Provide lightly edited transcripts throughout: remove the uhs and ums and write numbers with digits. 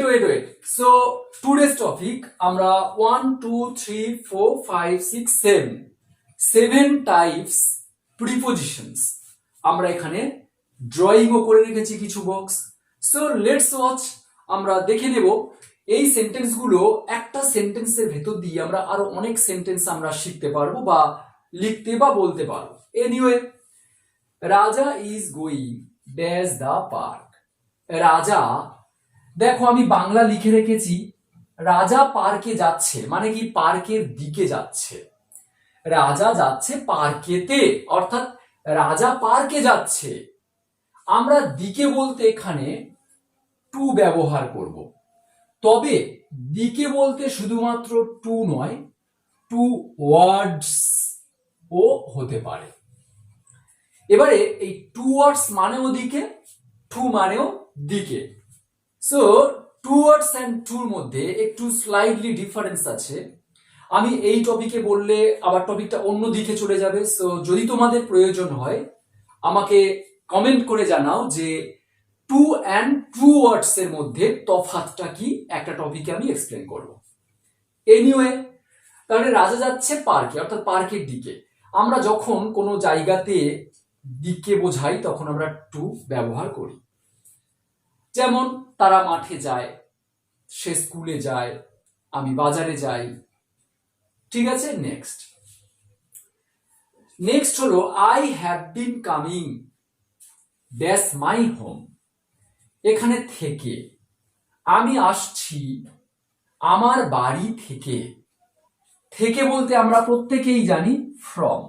wait. So today's topic আমরা 1 2 3 4 5 6 7 types prepositions আমরা এখানে ড্রয়িংও করে রেখেছি কিছু বক্স। So let's watch. আমরা দেখে নেব এই সেন্টেন্সগুলো, একটা সেন্টেন্সের ভেতর দিয়ে আমরা আরো অনেক সেন্টেন্স আমরা শিখতে পারবো বা লিখতে বা বলতে পারবো। এনিওয়ে, রাজা is going dash the park. রাজা, দেখো আমি বাংলা লিখে রেখেছি, রাজা পার্কে যাচ্ছে মানে কি পার্কের দিকে যাচ্ছে। রাজা যাচ্ছে পার্কেতে, অর্থাৎ রাজা পার্কে যাচ্ছে। আমরা দিকে বলতে এখানে টু ব্যবহার করব, তবে দিকে বলতে শুধুমাত্র টু নয়, টু ওয়ার্ডস ও হতে পারে। এবারে এই টু ওয়ার্ডস মানেও দিকে, টু মানেও দিকে। সো টু ওয়ার্ডস অ্যান্ড টুর মধ্যে একটু স্লাইটলি ডিফারেন্স আছে। আমি এই টপিকে বললে আবার টপিকটা অন্য দিকে চলে যাবে। সো যদি তোমাদের প্রয়োজন হয় আমাকে কমেন্ট করে জানাও যে টু অ্যান্ড টু ওয়ার্ডস এর মধ্যে তফাৎটা কি, একটা টপিকে আমি এক্সপ্লেন করব। এনিওয়ে, তাহলে রাজা যাচ্ছে পার্কে, অর্থাৎ পার্কের দিকে। আমরা যখন কোনো জায়গাতে দিকে বোঝাই তখন আমরা টু ব্যবহার করি। যেমন তারা মাঠে যায়, সে স্কুলে যায়, আমি বাজারে যাই। ঠিক আছে, নেক্সট হলো I have been coming dash my home. এখানে থেকে, আমি আসছি আমার বাড়ি থেকে। থেকে বলতে আমরা প্রত্যেকেই জানি ফ্রম।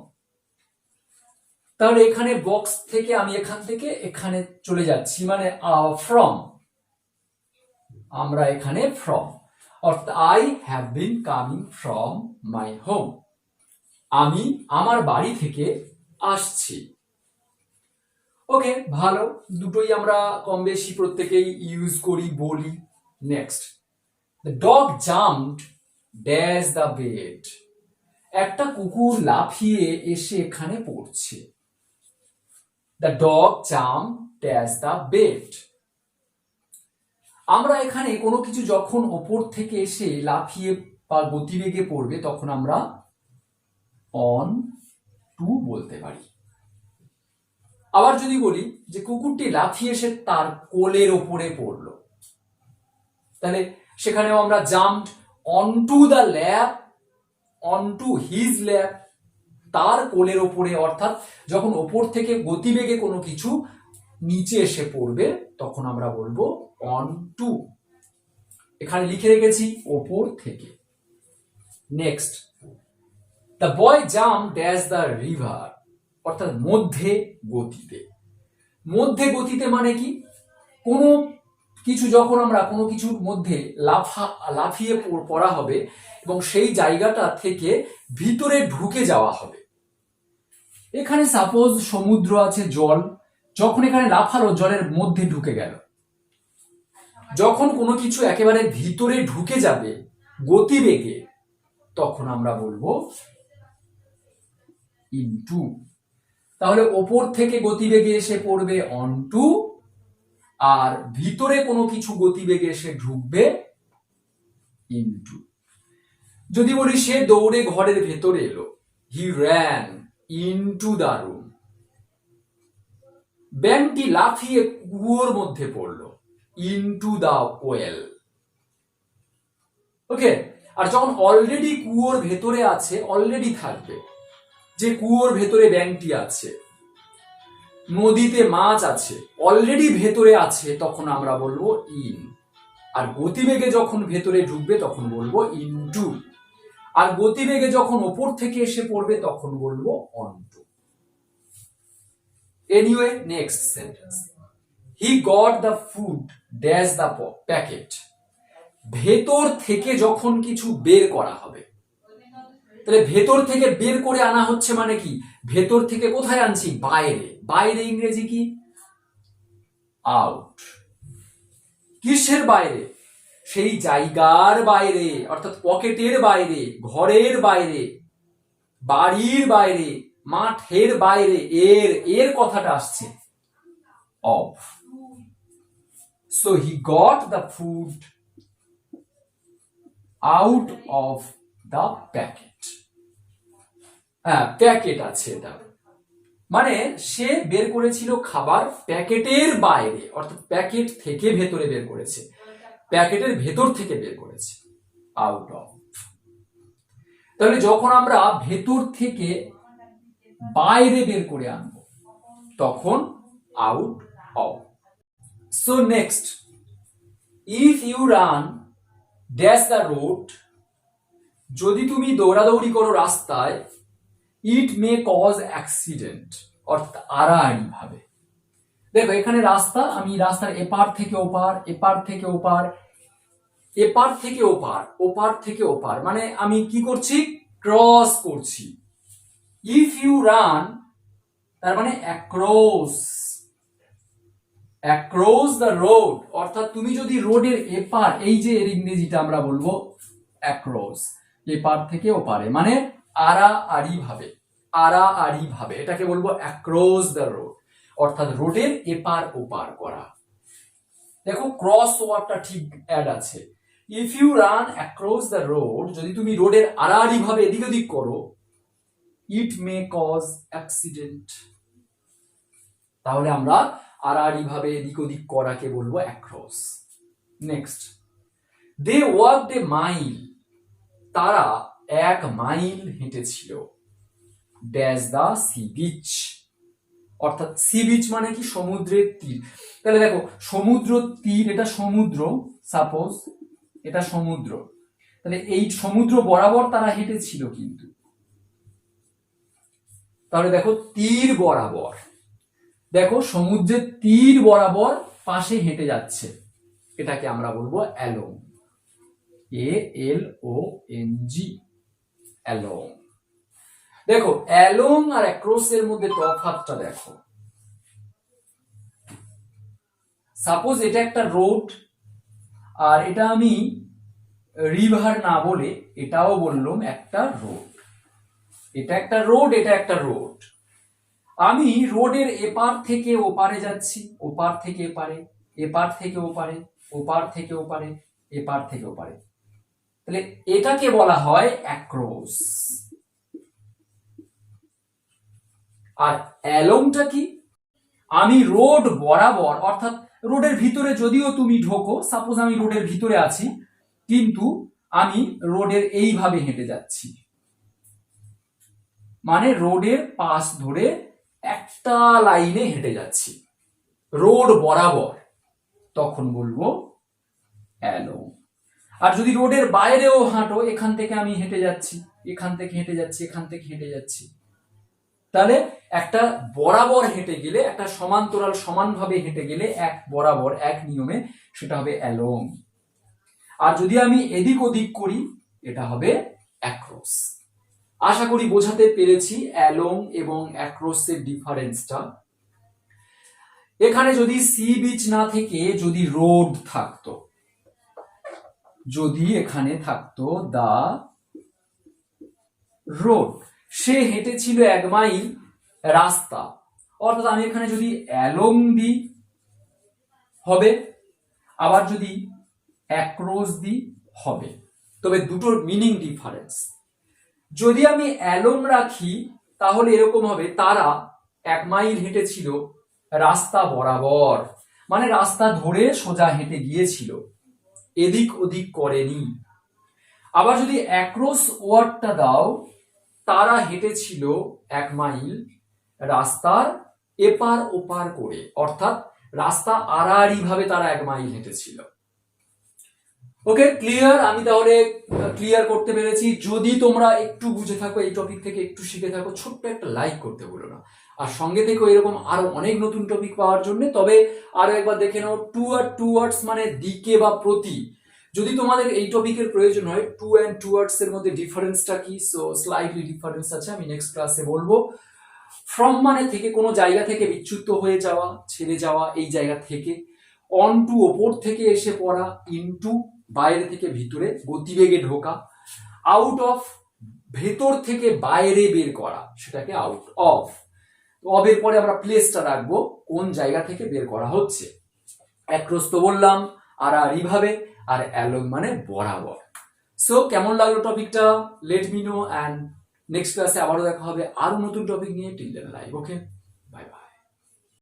তাহলে এখানে বক্স থেকে আমি এখান থেকে এখানে চলে যাচ্ছি মানে ফ্রম, আমরা এখানে ফ্রম, অর্থাৎ I have been coming from my home, আমি আমার বাড়ি থেকে আসছি। ওকে, ভালো, দুটোই আমরা কম বেশি প্রত্যেকেই ইউজ করি, বলি। Next, the dog jumped dash the bed. একটা কুকুর লাফিয়ে এসে এখানে পড়ছে। The dog jumped dash the bed. আমরা এখানে কোনো কিছু যখন ওপর থেকে এসে লাফিয়ে বা গতিবেগে পড়বে তখন আমরা অন টু বলতে পারি। আবার যদি বলি যে কুকুরটি লাফিয়ে এসে তার কোলের ওপরে পড়লো, তাহলে সেখানেও আমরা jumped onto the lap, onto his lap, তার কোলের ওপরে। অর্থাৎ যখন ওপর থেকে গতিবেগে কোনো কিছু নিচে এসে পড়বে তখন আমরা বলবো অন টু। এখানে লিখে রেখেছি ওপর থেকে। Next, the boy jump dash the river, অর্থাৎ মধ্যে গতিতে। মধ্যে গতিতে মানে কি, কোনো কিছু যখন আমরা কোনো কিছুর মধ্যে লাফিয়ে পড়া হবে এবং সেই জায়গাটা থেকে ভিতরে ঢুকে যাওয়া হবে। এখানে সাপোজ সমুদ্র আছে, জল, যখন এখানে লাফালো জলের মধ্যে ঢুকে গেল। যখন কোনো কিছু একেবারে ভিতরে ঢুকে যাবে গতিবেগে তখন আমরা বলবো ইনটু। তাহলে ওপর থেকে গতিবেগে এসে পড়বে অন টু, আর ভিতরে কোনো কিছু গতিবেগে এসে ঢুকবে ইনটু। যদি বলি সে দৌড়ে ঘরের ভেতরে এলো, he ran into the room. ব্যাঙটি লাফিয়ে কুয়োর মধ্যে পড়লো, ইনটু দ্য ওয়েল। ওকে, আর যখন অলরেডি কুয়োর ভেতরে আছে, অলরেডি থাকবে যে কুয়োর ভেতরে ব্যাঙটি আছে, নদীতে মাছ আছে, অলরেডি ভেতরে আছে, তখন আমরা বলবো ইন। আর গতিবেগে যখন ভেতরে ঢুকবে তখন বলবো ইনটু। আর গতিবেগে যখন ওপর থেকে এসে পড়বে তখন বলবো অনটু। Anyway, next sentence, he got the food dash the packet. ভেতর থেকে যখন কিছু বের করা হবে, তাহলে ভেতর থেকে বের করে আনা হচ্ছে মানে কি, ভেতর থেকে কোথায় আনছি, বাইরে। বাইরে ইংরেজি কি, আউট। কিসের বাইরে, সেই জায়গার বাইরে, অর্থাৎ পকেটের বাইরে, ঘরের বাইরে, বাড়ির বাইরে, মাঠের বাইরে, এর কথাটা আসছে of. So he got the food out of the packet. হ্যাঁ, প্যাকেট আছে এটা, মানে সে বের করেছিল খাবার প্যাকেটের বাইরে, অর্থাৎ প্যাকেট থেকে ভেতরে বের করেছে, প্যাকেটের ভেতর থেকে বের করেছে, আউট অফ। তাহলে যখন আমরা ভেতর থেকে বাইরে বের করে আনবো তখন out of. So next, if you run dash the road, যদি তুমি দৌড়াদৌড়ি করো রাস্তায়, ইট মে কজ অ্যাক্সিডেন্ট, অর্থাৎ আড়াআড়ি ভাবে। দেখো এখানে রাস্তা, আমি রাস্তার এপার থেকে ওপার, এপার থেকে ওপার, এপার থেকে ওপার, ওপার থেকে ওপার, মানে আমি কি করছি, ক্রস করছি। ইফ ইউ রান, তার মানে অ্যাক্রস, অ্যাক্রস দ্য রোড, অর্থাৎ তুমি যদি রোডের এপার, এই যে এর ইংরেজিটা আমরা বলবো অ্যাক্রস, এপার থেকে ওপারে, মানে আড়াআড়ি ভাবে, আড়াআড়ি ভাবে, এটাকে বলবো অ্যাক্রস দ্য রোড, অর্থাৎ রোডের এপার ওপার করা। দেখো ক্রস ওভারটা ঠিক অ্যাড আছে। If you run across the road, যদি তুমি রোডের আড়াআড়ি ভাবে এদিক ওদিক করো, ইট মে কজ অ্যাক্সিডেন্ট, তাহলে আমরা আড়াআড়ি ভাবে এদিক ওদিক করাকে বলবো across. Next, they walked a mile, তারা 1 মাইল হেঁটেছিল, ড্যাশ দ্য সি বিচ, অর্থাৎ সি বিচ মানে কি, সমুদ্রের তীর। তাহলে দেখো সমুদ্র তীর, এটা সমুদ্র, সাপোজ এটা সমুদ্র, তাহলে এই সমুদ্র বরাবর তারা হেঁটেছিল, কিন্তু তাহলে দেখো তীর বরাবর, দেখো সমুদ্রের তীর বরাবর পাশে হেঁটে যাচ্ছে, এটাকে আমরা বলবো অ্যালং, ALONG, অ্যালং। দেখো অ্যালং আর অ্যাক্রস এর মধ্যে তফাৎটা দেখো। সাপোজ এটা একটা রোড, আর এটা আমি রিভার না বলে এটাও বললাম একটা রোড, এটা একটা রোড, এটা একটা রোড। আমি রোডের এপার থেকে ওপারে যাচ্ছি, ওপার থেকে এপারে, এপার থেকে ওপারে, ওপার থেকে ওপারে, এপার থেকে ওপারে, তাহলে এটাকে বলা হয় অ্যাক্রস। আর অ্যালংটা কি, আমি রোড বরাবর, অর্থাৎ রোডের ভিতরে যদিও তুমি ঢোকো, সাপোজ আমি রোডের ভিতরে আছি, কিন্তু আমি রোডের এইভাবে হেঁটে যাচ্ছি, মানে রোডের পাশ ধরে একটা লাইনে হেঁটে যাচ্ছি, রোড বরাবর, তখন বলবো অ্যালং। আর যদি রোডের বাইরেও হাঁটো, এখান থেকে আমি হেঁটে যাচ্ছি, এখান থেকে হেঁটে যাচ্ছি, এখান থেকে হেঁটে যাচ্ছি, তাহলে একটা বরাবর হেঁটে গেলে, একটা সমান্তরাল সমানভাবে হেঁটে গেলে এক বরাবর এক নিয়মে, সেটা হবে অ্যালং। আর যদি আমি এদিক ওদিক করি, এটা হবে অ্যাক্রস। আশা করি বোঝাতে পেরেছি অ্যালং এবং অ্যাক্রসের ডিফারেন্সটা। এখানে যদি সি বিচ না থেকে যদি রোড থাকতো, যদি এখানে থাকতো দা রোড, সে হেঁটেছিল 1 মাইল রাস্তা, অর্থাৎ আমি এখানে যদি অ্যালং দিই হবে, আবার যদি অ্যাক্রস দিই হবে, তবে দুটোর মিনিং ডিফারেন্স। যদি আমি অ্যালং রাখি তাহলে এরকম হবে, তারা 1 মাইল হেঁটেছিল রাস্তা বরাবর, মানে রাস্তা ধরে সোজা হেঁটে গিয়েছিল, এদিক ওদিক করেনি। আবার যদি অ্যাক্রস ওয়ার্ডটা দাও, তারা হেঁটেছিল 1 মাইল রাস্তার এপার ওপার করে, অর্থাৎ রাস্তা আড়াআড়ি ভাবে তারা 1 মাইল হেঁটেছিল। ওকে, ক্লিয়ার? আমি তাহলে ক্লিয়ার করতে পেরেছি। যদি তোমরা একটু বুঝে থাকো, এই টপিক থেকে একটু শিখে থাকো, ছোট্ট একটা লাইক করতে ভুলো না। আর সঙ্গে থেকে এরকম আরো অনেক নতুন টপিক পাওয়ার জন্য তবে আরো একবার দেখে নাও, টুয়ার্ডস মানে দিকে বা প্রতি। যদি তোমাদের এই টপিকের প্রয়োজন হয়, টু অ্যান্ড টুয়ার্ডস এর মধ্যে ডিফারেন্সটা কি, সো স্লাইটলি ডিফারেন্স আছে, আমি নেক্সট ক্লাসে বলবো। ফ্রম মানে থেকে, কোনো জায়গা থেকে বিচ্যুত হয়ে যাওয়া, ছেড়ে যাওয়া, এই জায়গা থেকে। অন টু ওপর থেকে এসে পড়া, ইনটু বাইরে থেকে ভিতরে গতিবেগে ঢোকা। আউট অফ ভেতর থেকে বাইরে বের করা, সেটাকে আউট অফ। অফের পরে আমরা প্লেসটা রাখবো, কোন জায়গা থেকে বের করা হচ্ছে। অ্যাক্রস তো বললাম আড়াআড়ি ভাবে, আর অ্যালং মানে বরাবর। সো কেমন লাগলো টপিকটা, let me no, and next ক্লাসে আবারও দেখা হবে আরো নতুন টপিক নিয়ে। টিল দেন লাইভ, ওকে, বাই বাই।